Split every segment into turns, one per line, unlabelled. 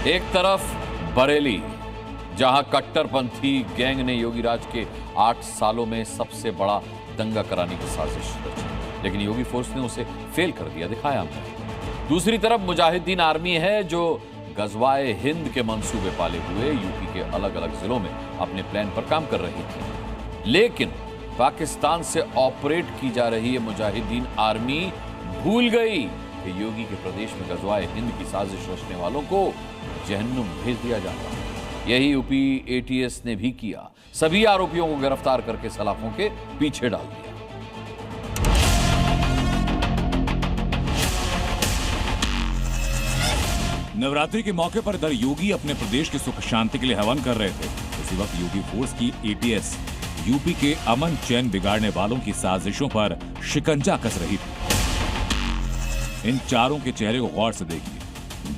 एक तरफ बरेली, जहां कट्टरपंथी गैंग ने योगी राज के 8 सालों में सबसे बड़ा दंगा कराने की साजिश रची, लेकिन योगी फोर्स ने उसे फेल कर दिया, दिखाया हमने। दूसरी तरफ मुजाहिदीन आर्मी है जो गजवाए हिंद के मंसूबे पाले हुए यूपी के अलग अलग जिलों में अपने प्लान पर काम कर रही थी, लेकिन पाकिस्तान से ऑपरेट की जा रही है मुजाहिदीन आर्मी भूल गई कि योगी के प्रदेश में गजवाए हिंद की साजिश रचने वालों को जहन्नुम भेज दिया जाता है। यही यूपी एटीएस ने भी किया, सभी आरोपियों को गिरफ्तार करके सलाखों के पीछे डाल दिया।
नवरात्रि के मौके पर इधर योगी अपने प्रदेश की सुख शांति के लिए हवन कर रहे थे। उसी वक्त योगी फोर्स की एटीएस यूपी के अमन चैन बिगाड़ने वालों की साजिशों पर शिकंजा कस रही थी। इन चारों के चेहरे को गौर से देखिए।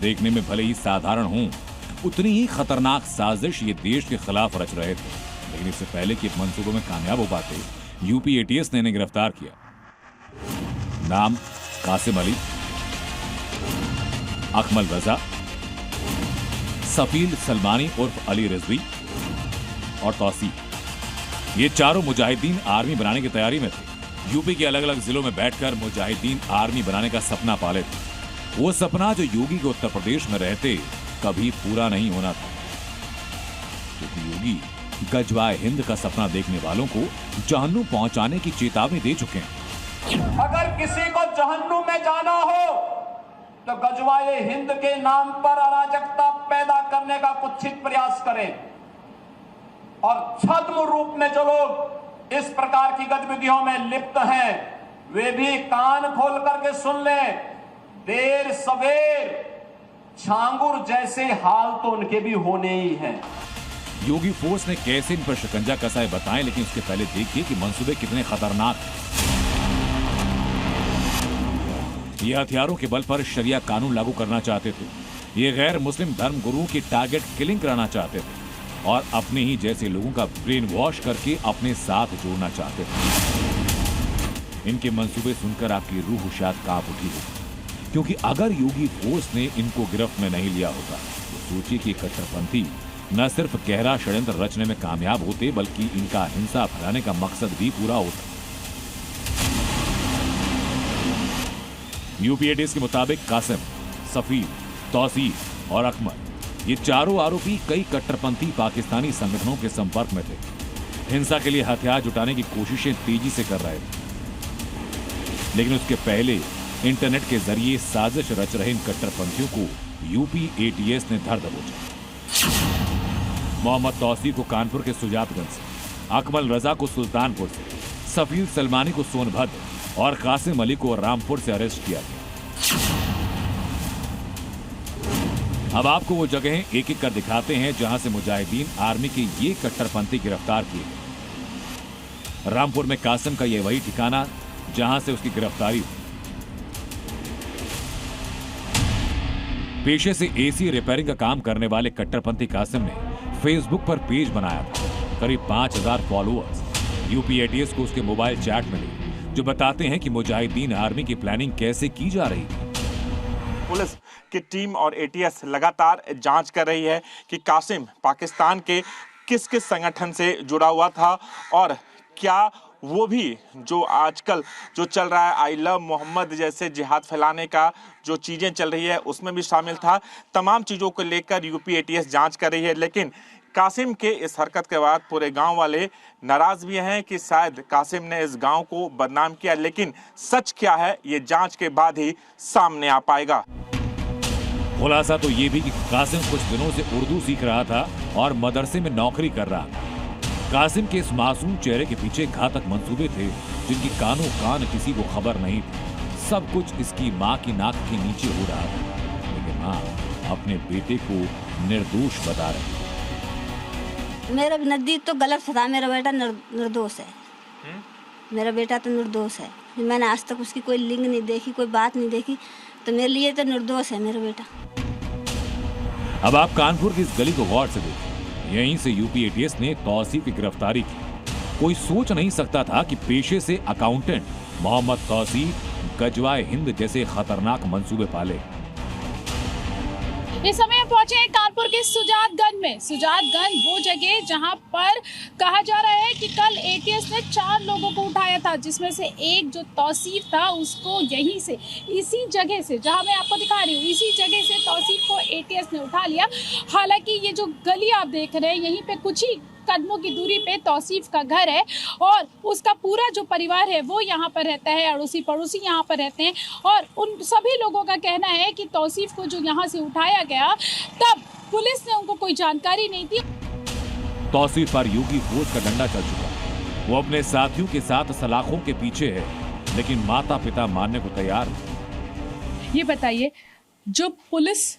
देखने में भले ही साधारण हों, उतनी ही खतरनाक साजिश ये देश के खिलाफ रच रहे थे। लेकिन इससे पहले कि मंसूबों में कामयाब हो पाते, यूपी एटीएस ने इन्हें गिरफ्तार किया। नाम कासिम अली, अकमल रजा, सफील सलमानी उर्फ अली रिजवी और तौसीफ। ये चारों मुजाहिदीन आर्मी बनाने की तैयारी में थे। यूपी के अलग अलग जिलों में बैठकर मुजाहिदीन आर्मी बनाने का सपना पाले थे। वो सपना जो योगी के उत्तर प्रदेश में रहते कभी पूरा नहीं होना था, क्योंकि योगी गजवाए हिंद का सपना देखने वालों को जहन्नुम पहुंचाने की चेतावनी दे चुके हैं।
अगर किसी को जहन्नुम में जाना हो तो गजवाए हिंद के नाम पर अराजकता पैदा करने का कुत्सित प्रयास करें, और छद्म रूप में जो लोग इस प्रकार की गतिविधियों में लिप्त हैं वे भी कान खोल करके सुन लें। देर सवेर छांगुर जैसे हाल तो उनके भी होने ही हैं।
योगी फोर्स ने कैसे इन पर शिकंजा कसा है बताएं, लेकिन उसके पहले देखिए कि मंसूबे कितने खतरनाक हैं। ये हथियारों के बल पर शरिया कानून लागू करना चाहते थे। ये गैर मुस्लिम धर्म गुरुओं की टारगेट किलिंग कराना चाहते थे और अपने ही जैसे लोगों का ब्रेन वॉश करके अपने साथ जोड़ना चाहते थे। इनके मंसूबे सुनकर आपकी रूह शायद कांप उठी होगी, क्योंकि अगर योगी फोर्स ने इनको गिरफ्त में नहीं लिया होता तो सोचिए कि कट्टरपंथी न सिर्फ गहरा षड्यंत्र रचने में कामयाब होते, बल्कि इनका हिंसा फैलाने का मकसद भी पूरा होता। यूपी एटीएस के मुताबिक कासिम, सफील, तौसीफ और अकमल, ये चारों आरोपी कई कट्टरपंथी पाकिस्तानी संगठनों के संपर्क में थे। हिंसा के लिए हथियार जुटाने की कोशिशें तेजी से कर रहे थे, लेकिन उसके पहले इंटरनेट के जरिए साजिश रच रहे इन कट्टरपंथियों को यूपी एटीएस ने धर दबोचा। मोहम्मद तौसीफ को कानपुर के सुजातगंज से, अकमल रजा को सुल्तानपुर से, सफील सलमानी को सोनभद्र और कासिम अली को रामपुर से अरेस्ट किया गया। अब आपको वो जगहें एक एक कर दिखाते हैं जहां से मुजाहिदीन आर्मी के ये कट्टरपंथी गिरफ्तार किए गए। रामपुर में कासिम का ये वही ठिकाना जहां से उसकी गिरफ्तारी हुई। पेशे से एसी रिपेयरिंग का काम करने वाले कट्टरपंथी कासिम ने फेसबुक पर पेज बनाया था। करीब 5000 फॉलोअर्स यूपी एटीएस को उसके मोबाइल चैट मिले, जो बताते हैं कि मुजाहिदीन आर्मी की प्लानिंग कैसे की जा रही थी।
पुलिस की टीम और एटीएस लगातार जांच कर रही है कि कासिम पाकिस्तान के किस किस संगठन से जुड़ा हुआ था और क्या वो भी जो आजकल जो चल रहा है आई लव मोहम्मद जैसे जिहाद फैलाने का जो चीज़ें चल रही है उसमें भी शामिल था। तमाम चीज़ों को लेकर यूपी एटीएस जांच कर रही है, लेकिन कासिम के इस हरकत के बाद पूरे गांव वाले नाराज भी हैं कि शायद कासिम ने इस गांव को बदनाम किया, लेकिन सच क्या है ये जांच के बाद ही सामने आ पाएगा।
खुलासा तो ये भी कि कासिम कुछ दिनों से उर्दू सीख रहा था और मदरसे में नौकरी कर रहा था। कासिम के इस मासूम चेहरे के पीछे घातक मंसूबे थे जिनकी कानों कान किसी को खबर नहीं थी। सब कुछ इसकी माँ की नाक के नीचे हो रहा था, लेकिन माँ अपने बेटे को निर्दोष बता रही।
मेरा नजदीक तो गलत था, मेरा बेटा निर्दोष है। मेरा बेटा तो निर्दोष है। मैंने आज तक उसकी कोई लिंग नहीं देखी, कोई बात नहीं देखी, तो मेरे लिए तो निर्दोष है मेरा बेटा।
अब आप कानपुर की इस गली को गौर से देखिए। यहीं से यूपी एटीएस ने तौसीफ की गिरफ्तारी की। कोई सोच नहीं सकता था कि पेशे से अकाउंटेंट मोहम्मद तौसीफ गजवाए हिंद जैसे खतरनाक मंसूबे पाले।
इस समय पहुंचे हैं कानपुर के सुजातगंज में। सुजातगंज वो जगह जहां पर कहा जा रहा है कि कल एटीएस ने 4 लोगों को उठाया था, जिसमें से एक जो तौसीफ था उसको यहीं से, इसी जगह से जहां मैं आपको दिखा रही हूँ, इसी जगह से तौसीफ को एटीएस ने उठा लिया। हालांकि ये जो गली आप देख रहे हैं, यहीं पे कुछ ही कदमों की दूरी पे तौसीफ का घर है और उसका पूरा जो परिवार है वो यहाँ पर रहता है, अड़ोसी पड़ोसी यहाँ पर रहते हैं और उन सभी लोगों का कहना है कि तौसीफ को जो यहाँ से उठाया गया तब पुलिस ने उनको कोई जानकारी नहीं दी।
तौसीफ पर योगी फोर्स का डंडा चल चुका, वो अपने साथियों के साथ सलाखों के पीछे है, लेकिन माता पिता मानने को तैयार नहीं।
ये बताइए, जो पुलिस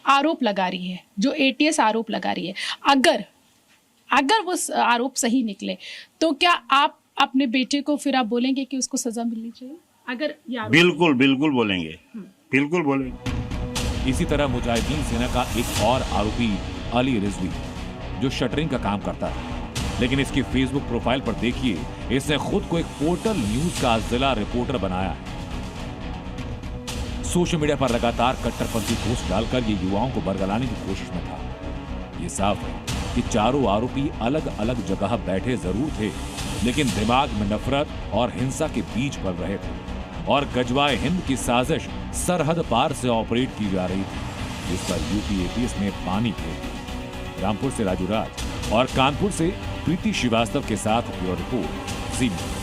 आरोप लगा रही है, जो एटीएस आरोप लगा रही है, अगर वो आरोप सही निकले तो क्या आप अपने बेटे को फिर आप बोलेंगे कि उसको सजा मिलनी चाहिए? अगर ये
बिल्कुल बिल्कुल बोलेंगे, बिल्कुल बोलेंगे।
इसी तरह मुजाहिदीन सेना का एक और आरोपी अली रिजवी, जो शटरिंग का काम करता है, लेकिन इसकी फेसबुक प्रोफाइल पर देखिए, इसने खुद को एक पोर्टल न्यूज का जिला रिपोर्टर बनाया है। सोशल मीडिया पर लगातार कट्टरपंथी पोस्ट डालकर ये युवाओं को बरगलाने की कोशिश में था। ये साफ है कि चारों आरोपी अलग अलग जगह बैठे जरूर थे, लेकिन दिमाग में नफरत और हिंसा के बीच पल रहे थे और गजवाए हिंद की साजिश सरहद पार से ऑपरेट की जा रही थी, जिस पर यूपी एटीएस में पानी फेर। रामपुर से राजू राज और कानपुर से प्रीति श्रीवास्तव के साथ ब्यूरो रिपोर्ट, जी मीडिया।